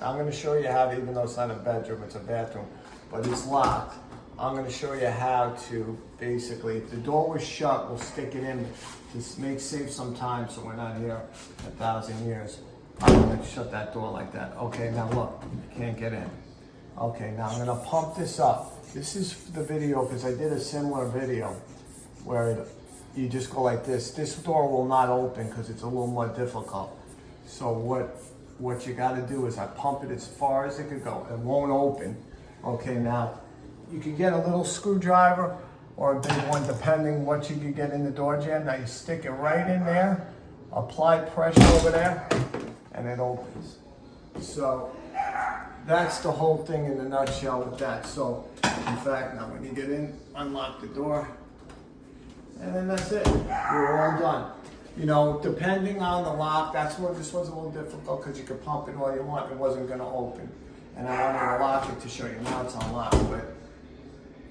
I'm gonna show you how to, even though it's not a bedroom, it's a bathroom, but it's locked. I'm gonna show you how to basically, if the door was shut, we'll stick it in to save some time so we're not here 1,000 years. I'm gonna shut that door like that. Okay, now look, you can't get in. Okay, now I'm gonna pump this up. This is the video because I did a similar video where you just go like this. This door will not open because it's a little more difficult. So what you gotta do is I pump it as far as it could go. It won't open. Okay, now you can get a little screwdriver or a big one depending what you can get in the door jamb. Now you stick it right in there, apply pressure over there, and it opens. So that's the whole thing in a nutshell with that. So in fact, now when you get in, unlock the door, and then that's it. You're all done. You know, depending on the lock, that's where this was a little difficult because you could pump it all you want. It wasn't going to open. And I wanted to lock it to show you. Now it's unlocked. But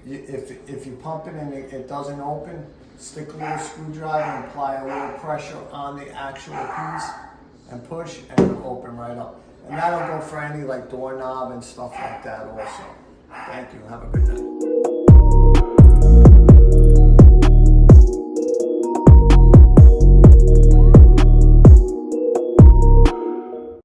if you pump it and it doesn't open, stick a little screwdriver and apply a little pressure on the actual piece and push, and it'll open right up. And that'll go for any like doorknob and stuff like that also. Thank you. Have a good day.